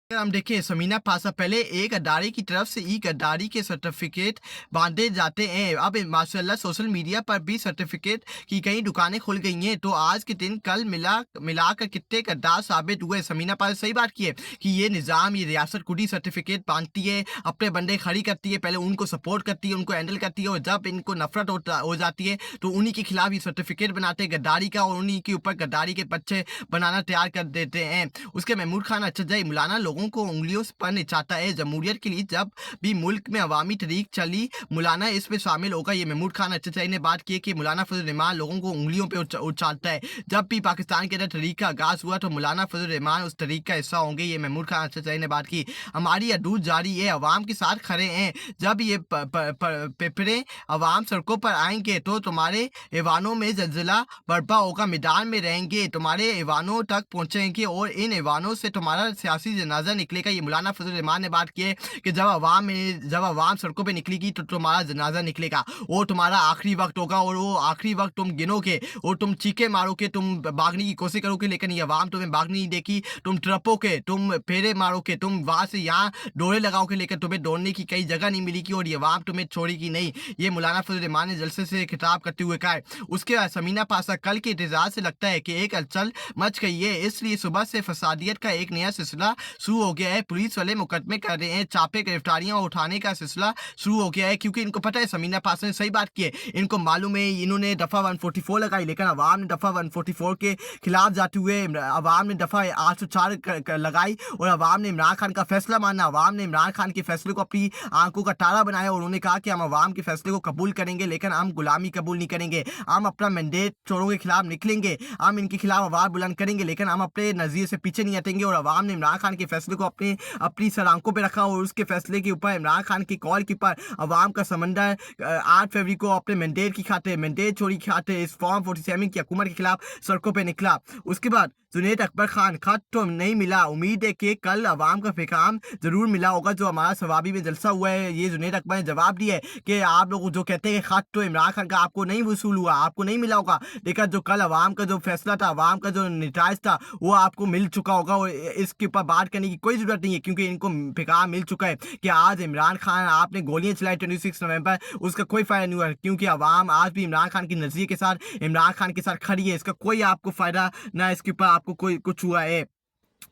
अगर हम देखें समीना पासा पहले एक अदारे की तरफ से ई गद्दारी के सर्टिफिकेट बांधे जाते हैं। अब माशाल्लाह सोशल मीडिया पर भी सर्टिफिकेट की कई दुकानें खुल गई हैं। तो आज के दिन कल मिलाकर कितने गद्दार साबित हुए। समीना पासा सही बात की है कि ये निज़ाम ये रियासत खुद ही सर्टिफिकेट बांधती है, अपने बंदे खड़ी करती है, पहले उनको सपोर्ट करती है, उनको हैंडल करती है, और जब इनको नफरत हो जाती है तो उन्हीं के खिलाफ ये सर्टिफिकेट बनाते हैं गद्दारी का, और उन्हीं के ऊपर गद्दारी के बच्चे बनाना तैयार कर देते हैं। उसके महमूद खान अचरजई मौलाना लोगों को उंगलियों पर नचाता है। जमहूरियत के लिए जब भी मुल्क में अवामी तहरीक चली मौलाना इसमें शामिल होगा। ये महमूद खान अचरजई ने बात की कि मौलाना फजल रहमान लोगों को उंगलियों पे उछालता है। जब भी पाकिस्तान के अंदर तहरीक का आगाज हुआ तो मौलाना फजल रहमान उस तहरीक का हिस्सा होंगे। ये महमूद खान अचरजई ने बात की। हमारी हदूद जारी है, अवाम के साथ खड़े हैं। जब ये पेपरे अवाम सड़कों पर आएंगे तो तुम्हारे ऐवानों में जलजिला बर्पा होगा, मैदान में रहेंगे, तुम्हारे ऐवानों तक पहुंचेंगे और इन ऐवानों से तुम्हारा सियासी जनाजा निकलेगा। ये मौलाना फजल रहमान ने बात की है कि जब अवाम सड़कों पे निकलेगी तो तुम्हारा जनाजा निकलेगा और तुम्हारा आखिरी वक्त होगा, और वो आखिरी वक्त तुम गिनोगे और तुम चीखे मारोगे, तुम भागने की कोशिश करोगे, लेकिन ये अवाम तुम्हें भागने नहीं देगी। तुम ट्रपोगे, तुम फेरे मारोगे, तुम वहां से यहाँ डोरे लगाओगे, लेकिन तुम्हें दौड़ने की कई जगह नहीं मिलेगी और ये अवाम तुम्हें छोड़ेगी नहीं। ये मौलाना फजल रहमान ने जलसे से खिताब करते हुए कहा है। उसके बाद समीना पासा कल के इंतजार से लगता है कि एक हलचल मच गई है, इसलिए सुबह से फसादियत का एक नया सिलसिला शुरू हो गया है। पुलिस वाले मुकदमे कर रहे हैं, चापे गिरफ्तारियां उठाने का सिलसिला शुरू हो गया है, क्योंकि इनको पता है समीना पासा ने सही बात की है। इनको मालूम है इन्होंने दफा 144 लगाई, लेकिन अवाम ने दफा 144 के खिलाफ जाते हुए अवाम ने दफा 804 लगाई और अवाम ने इमरान खान का फैसला माना। अवाम ने इमरान खान के फैसले को अपनी आंखों का तारा बनाया और उन्होंने कहा कि हम अवाम के फैसले को कबूल करेंगे, लेकिन हम गुलामी कबूल नहीं करेंगे। हम अपना मैंडेट चोरों के खिलाफ निकलेंगे, हम इनके खिलाफ आवाज बुलंद करेंगे, लेकिन हम अपने नज़रिए से पीछे नहीं हटेंगे। और अवाम ने इमरान खान के फैसले को अपनी सलांकों पे रखा और उसके फैसले के ऊपर इमरान खान की कॉल के ऊपर अवाम का समंदर 8 फरवरी को अपने मैंडेट की खातिर मैंडेट चोरी की खातिर इस फॉर्म 47 की हुकूमत के खिलाफ सड़कों पे निकला। उसके बाद जुनैद अकबर खान खत तो नहीं मिला, उम्मीद है कि कल अवाम का पैगाम जरूर मिला होगा जो हमारा सवाबी में जलसा हुआ है। ये जुनैद अकबर ने जवाब दिया है कि आप लोग जो कहते हैं खत तो इमरान खान का आपको नहीं वसूल हुआ, आपको नहीं मिला होगा, लेकिन जो कल अवाम का जो फैसला था, अवाम का जो नतज था, वो आपको मिल चुका होगा और इसके ऊपर बात करने की कोई जरूरत नहीं है, क्योंकि इनको पैगाम मिल चुका है कि आज इमरान खान आपने गोलियां चलाई 26 नवंबर, उसका कोई फायदा नहीं हुआ, क्योंकि अवाम आज भी इमरान खान की नजरिए के साथ इमरान खान के साथ खड़ी है। इसका कोई आपको फायदा ना इसके ऊपर आपको कोई कुछ हुआ है।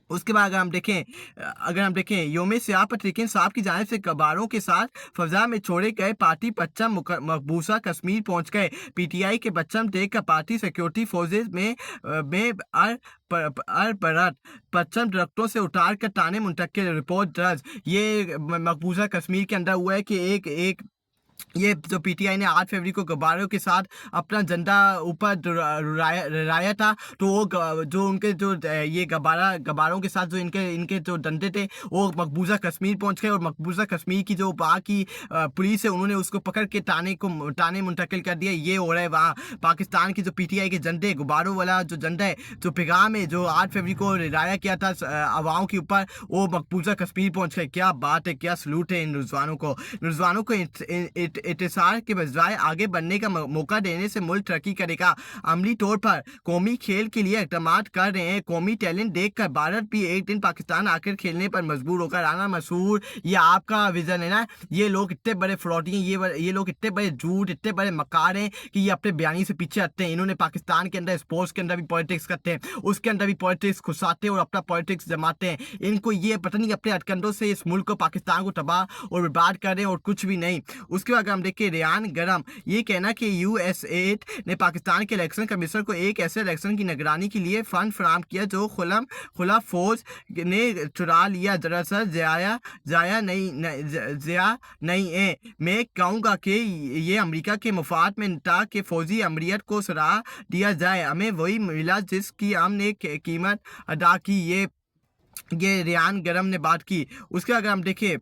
उसके बाद अगर हम देखें योम सियाह पर तरीक़े इंसाफ की जानिब से गबारों के साथ फजा में छोड़े गए पार्टी पच्चम मकबूसा कश्मीर पहुंच गए। पीटीआई के बच्चम देख कर पार्टी सिक्योरिटी फोर्सेज में पच्चम दरख्तों से उतार कर ताने मुंतकिल, रिपोर्ट दर्ज। ये मकबूजा कश्मीर के अंदर हुआ है कि एक ये जो पीटीआई ने 8 फरवरी को गुब्बारों के साथ अपना झंडा ऊपर लहराया था, तो वो जो उनके जो ये गुब्बारों के साथ जो इनके जो डंडे थे वो मकबूजा कश्मीर पहुंच गए और मकबूजा कश्मीर की जो वहाँ की पुलिस है उन्होंने उसको पकड़ के ताने मुंतकिल कर दिया। ये हो रहा है वहाँ पाकिस्तान की जो पीटीआई के झंडे गुब्बारों वाला जो झंडा है, जो पैगाम है, जो 8 फरवरी को लहराया किया था अवाओं के ऊपर, वो मकबूजा कश्मीर पहुंच गए। क्या बात है, क्या सलूट है इन नौजवानों को इत्तेसार के बजाय आगे बढ़ने का मौका देने से मुल्क तरक्की करेगा। अमली तौर पर कौमी खेल के लिए इकदाम कर रहे हैं। कौमी टैलेंट देखकर भारत भी एक दिन पाकिस्तान आकर खेलने पर मजबूर होगा। राना मसूर, ये आपका विजन है ना? ये लोग इतने बड़े फ्रॉडी हैं, ये लोग इतने बड़े झूठ, इतने बड़े मकार हैं कि ये अपने बयानी से पीछे हटते हैं। इन्होंने पाकिस्तान के अंदर स्पोर्ट्स के अंदर भी पॉलिटिक्स करते हैं, उसके अंदर भी पॉलिटिक्स घुसाते हैं और अपना पॉलिटिक्स जमाते हैं। इनको ये पता नहीं अपने हथकंडों से इस मुल्क को पाकिस्तान को तबाह और बर्बाद कर रहे हैं और कुछ भी नहीं। उसके बाद हम देखें रेयान गरम, ये कहना कि यूएसएड ने पाकिस्तान के इलेक्शन कमीशनर को एक ऐसे इलेक्शन की निगरानी के लिए फंड फराहम किया जो खुला फौज ने चुरा लिया, दरअसल जाया नहीं है। मैं कहूँगा कि ये अमेरिका के मुफाद में था कि फौजी अमरीत को सराह दिया जाए, हमें वही मिला जिसकी हमने कीमत अदा की। ये रेयान गरम ने बात की। उसके अगर हम देखें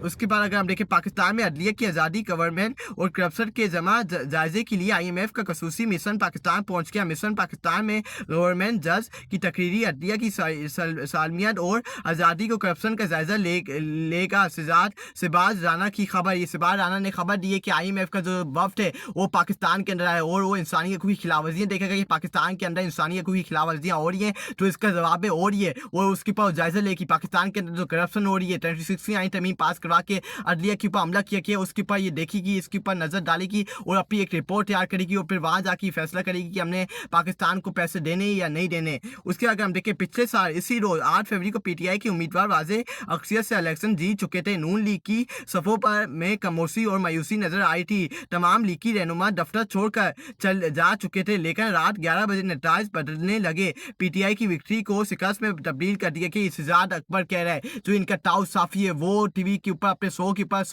उसके बाद अगर हम देखें पाकिस्तान में अदलिया की आज़ादी, गवर्नमेंट और करप्शन के जमा जायजे के लिए IMF का खसूसी मिशन पाकिस्तान पहुंच गया। मिशन पाकिस्तान में गवर्नमेंट जज की तकरीरी अदलिया की सालमियत और आज़ादी को करप्शन का जायजा लेगा। सिबाज राना की खबर, ये सिबाज राना ने खबर दी है कि IMF का जो वफ्द है वो पाकिस्तान के अंदर आए और वो इंसानी हकूक़ की खिलाफवर्जियाँ देखेगा कि पाकिस्तान के अंदर इंसानी हकूक़ की खिलाफवर्जियाँ हो रही हैं, तो इसका जवाब है हो रही है और उसके ऊपर जायजा ले कि पाकिस्तान के अंदर जो करप्शन हो रही है 26 आइन तमीम पास करवा के अदलिया के ऊपर हमला किया गया, उसके ऊपर ये देखेगी, इसके ऊपर नज़र डालेगी और अपनी एक रिपोर्ट तैयार करेगी और फिर वहाँ जाके फैसला करेगी कि हमने पाकिस्तान को पैसे देने या नहीं देने। उसके अगर हम देखें पिछले साल इसी रोज 8 फरवरी को PTI के उम्मीदवार वाज़े अक्सरियत से इलेक्शन जीत चुके थे। नून लीग की सफ़ों पर में खामोशी और मायूसी नजर आई थी। तमाम लीगी रहनुमा दफ्तर छोड़कर चल जा चुके थे, लेकिन रात 11 बजे नतीजे बदलने लगे। PTI की विक्ट्री को शिकस्त में तब्दील कर दिया कि सिजाद अकबर कह रहा है जो इनका ताऊ साफी है वो टीवी के ऊपर अपने शो के ऊपर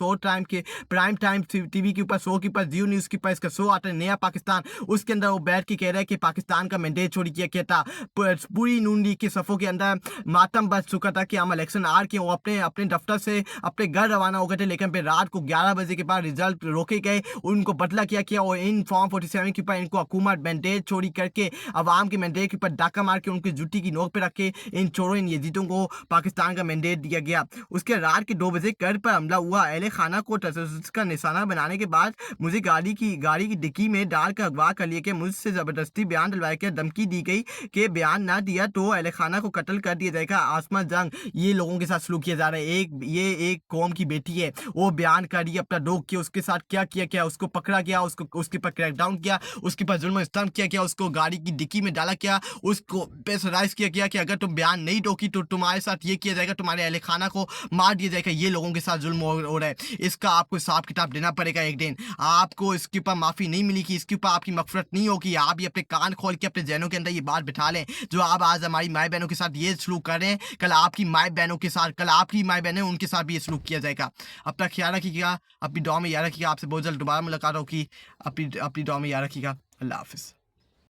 प्राइम टाइम टीवी के ऊपर शो के ऊपर जियो न्यूज़ के ऊपर इसका शो आता है नया पाकिस्तान, उसके अंदर वो बैठ के कह रहा है कि पाकिस्तान का मैंडेट चोरी किया गया था। पूरी नून लीग की सफ़ों के अंदर मातम बच चुका था कि हम इलेक्शन हार के वो अपने दफ्तर से अपने घर रवाना हो गए थे, लेकिन फिर रात को 11 बजे के बाद रिजल्ट रोके गए, उनको बदला किया और इन फॉर्म 47 के ऊपर इनको हुकूमत मैंडेट चोरी करके अवाम के मैंडेट के ऊपर डाका मार के उनकी जुट्टी की नोक पे रख के इन चोरों इन यजीदों को पाकिस्तान का मैंडेट दिया गया। उसके रात के 2 बजे घर पर हमला हुआ। अहले खाना को तशद्दुद का निशाना बनाने के बाद मुझे गाड़ी की डिक्की में डालकर अगवा कर लिया कि मुझसे ज़बरदस्ती बयान दिलवाए के धमकी दी गई कि बयान ना दिया तो अहले खाना को कत्ल कर दिया जाएगा। आसमा जंग ये लोगों के साथ सलूक किया जा रहा है। ये एक कौम की बेटी है, वो बयान कर रही है अपना डोक किया, उसके साथ क्या किया गया, उसको पकड़ा गया, उसके पर क्रैकडाउन किया, उसके पर जुल्म इस्तेमाल किया गया, उसको गाड़ी की डिक्की में डाला गया, उसको प्रेशराइज किया गया कि अगर तुम बयान नहीं दोगी तो तुम्हारे साथ ये किया जाएगा, तुम्हारे अहले खाना को मार दिया जाएगा। ये लोगों के साथ जुल्म हो रहा है। इसका आपको हिसाब किताब देना पड़ेगा एक दिन। आपको इसके ऊपर माफ़ी नहीं मिलेगी, इसके ऊपर आपकी मगफरत नहीं होगी। आप ये अपने कान खोल के अपने जहनों के अंदर ये बात बिठा लें, जो आप आज हमारी माई बहनों के साथ ये सलूक कर रहे हैं, कल आपकी माई बहनों के साथ, कल आपकी माई बहनें उनके साथ भी ये सलूक किया जाएगा। अपना ख्याल रखिएगा, अपनी दुआ में याद रखिएगा। आपसे बहुत जल्द दोबारा मुलाकात होगी। अपनी दुआ में याद रखिएगा। अल्लाह हाफ़िज़।